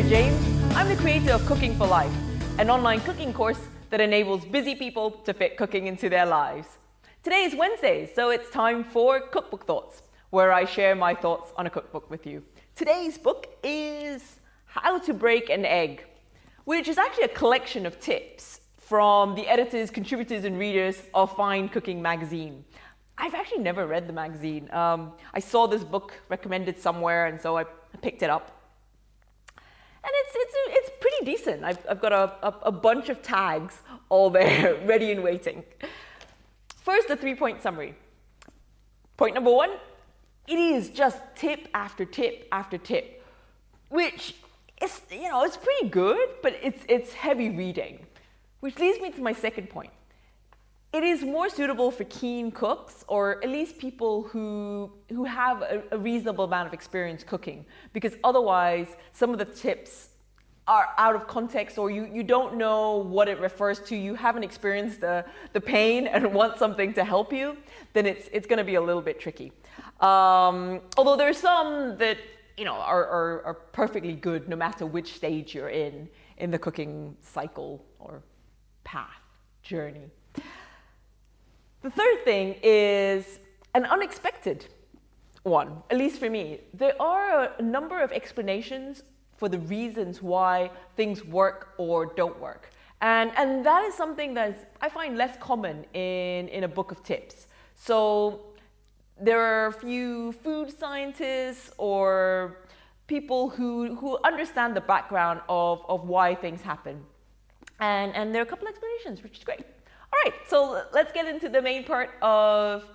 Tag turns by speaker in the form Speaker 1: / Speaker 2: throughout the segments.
Speaker 1: James. I'm the creator of Cooking for Life, an online cooking course that enables busy people to fit cooking into their lives. Today is Wednesday, so it's time for Cookbook Thoughts, where I share my thoughts on a cookbook with you. Today's book is How to Break an Egg, which is actually a collection of tips from the editors, contributors, and readers of Fine Cooking magazine. I've actually never read the magazine. I saw this book recommended somewhere, and so I picked it up. And it's pretty decent. I've got a bunch of tags all there, ready and waiting. First, the 3-point summary. Point number 1, it is just tip after tip after tip, which is, it's pretty good, but it's heavy reading. Which leads me to my second point. It is more suitable for keen cooks, or at least people who have a reasonable amount of experience cooking, because otherwise some of the tips are out of context, or you don't know what it refers to, you haven't experienced the pain and want something to help you, then it's going to be a little bit tricky. Although there are some that are perfectly good no matter which stage you're in the cooking cycle or path, journey. The third thing is an unexpected one, at least for me. There are a number of explanations for the reasons why things work or don't work. And that is something that I find less common in a book of tips. So there are a few food scientists or people who understand the background of why things happen. And there are a couple explanations, which is great. All right, so let's get into the main part of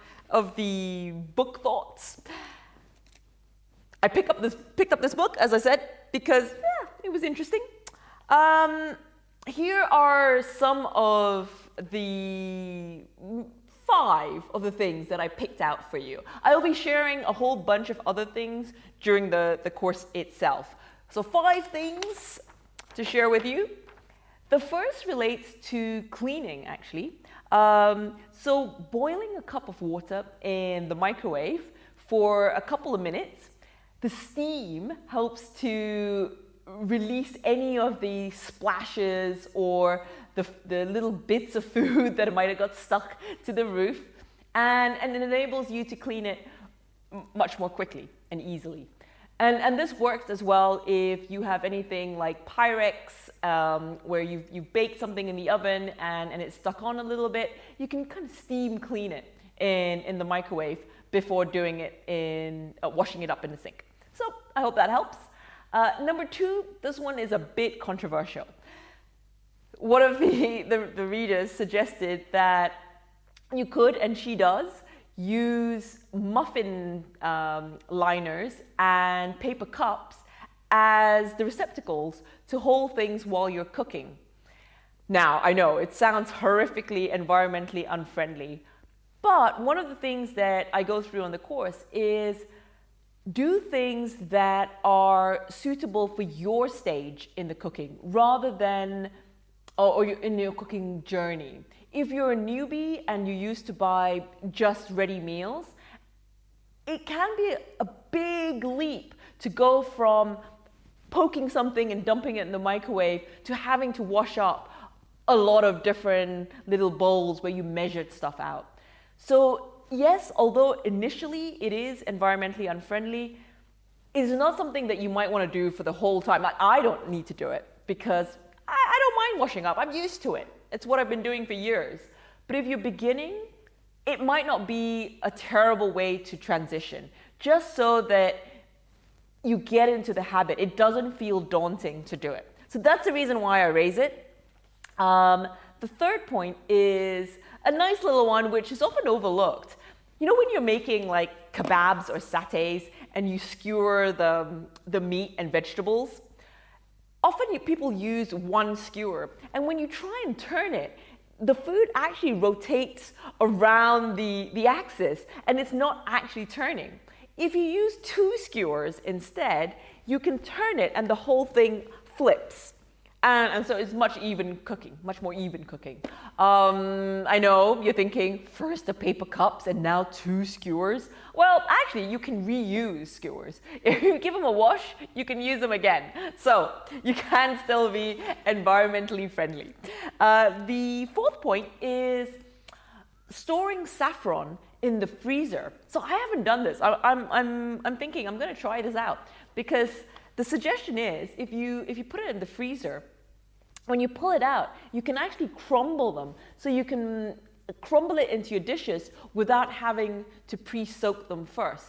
Speaker 1: the book thoughts. I picked up this book, as I said, because it was interesting. Here are some of the 5 of the things that I picked out for you. I'll be sharing a whole bunch of other things during the course itself. So 5 things to share with you. The first relates to cleaning, actually. So boiling a cup of water in the microwave for a couple of minutes, the steam helps to release any of the splashes or the little bits of food that might have got stuck to the roof, and it enables you to clean it much more quickly and easily. And this works as well if you have anything like Pyrex, where you bake something in the oven and it's stuck on a little bit. You can kind of steam clean it in the microwave before doing it washing it up in the sink. So I hope that helps. Number 2, this one is a bit controversial. One of the readers suggested that you could, and she does, use muffin liners and paper cups as the receptacles to hold things while you're cooking. Now, I know it sounds horrifically environmentally unfriendly, but one of the things that I go through on the course is do things that are suitable for your stage in the cooking rather than or in your cooking journey. If you're a newbie and you used to buy just ready meals, it can be a big leap to go from poking something and dumping it in the microwave to having to wash up a lot of different little bowls where you measured stuff out. So yes, although initially it is environmentally unfriendly, it's not something that you might want to do for the whole time. Like, I don't need to do it because I don't mind washing up. I'm used to it. It's what I've been doing for years. But if you're beginning, it might not be a terrible way to transition, just so that you get into the habit. It doesn't feel daunting to do it. So that's the reason why I raise it. The third point is a nice little one, which is often overlooked. You know when you're making like kebabs or satays and you skewer the meat and vegetables? Often people use one skewer, and when you try and turn it, the food actually rotates around the axis, and it's not actually turning. If you use 2 skewers instead, you can turn it and the whole thing flips. And so it's much more even cooking. I know you're thinking, first the paper cups and now 2 skewers. Well, actually, you can reuse skewers. If you give them a wash, you can use them again. So you can still be environmentally friendly. The 4th point is storing saffron in the freezer. So I haven't done this. I'm thinking I'm going to try this out, because the suggestion is if you put it in the freezer, when you pull it out, you can actually crumble them. So you can crumble it into your dishes without having to pre-soak them first.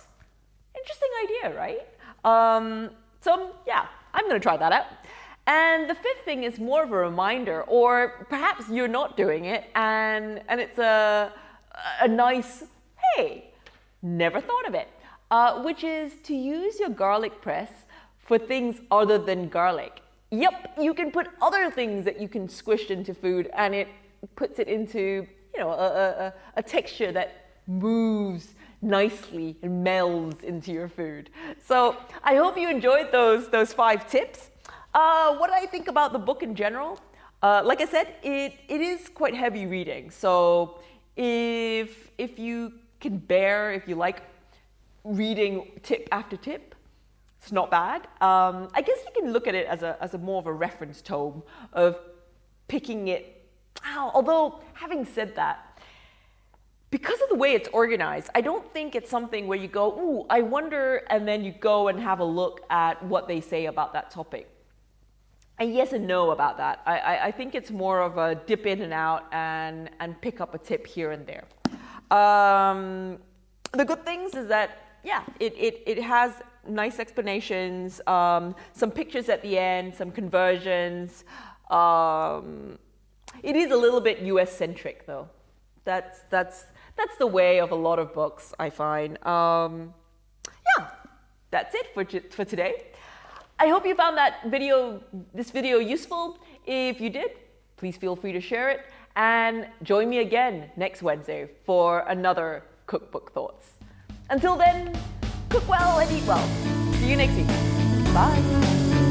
Speaker 1: Interesting idea, right? So yeah, I'm going to try that out. And the 5th thing is more of a reminder, or perhaps you're not doing it, and it's a nice, hey, never thought of it, which is to use your garlic press for things other than garlic. Yep, you can put other things that you can squish into food, and it puts it into, a texture that moves nicely and melds into your food. So I hope you enjoyed those 5 tips. What I think about the book in general, like I said, it is quite heavy reading. So if you can bear, if you like reading tip after tip, it's not bad. I guess you can look at it as a more of a reference tome of picking it. Although, having said that, because of the way it's organized, I don't think it's something where you go, ooh, I wonder, and then you go and have a look at what they say about that topic. And yes and no about that. I think it's more of a dip in and out and pick up a tip here and there. The good things is that, yeah, it has nice explanations, some pictures at the end, some conversions. It is a little bit US-centric, though. That's the way of a lot of books, I find. Yeah, that's it for today. I hope you found this video useful. If you did, please feel free to share it, and join me again next Wednesday for another Cookbook Thoughts. Until then, cook well and eat well. See you next week. Bye.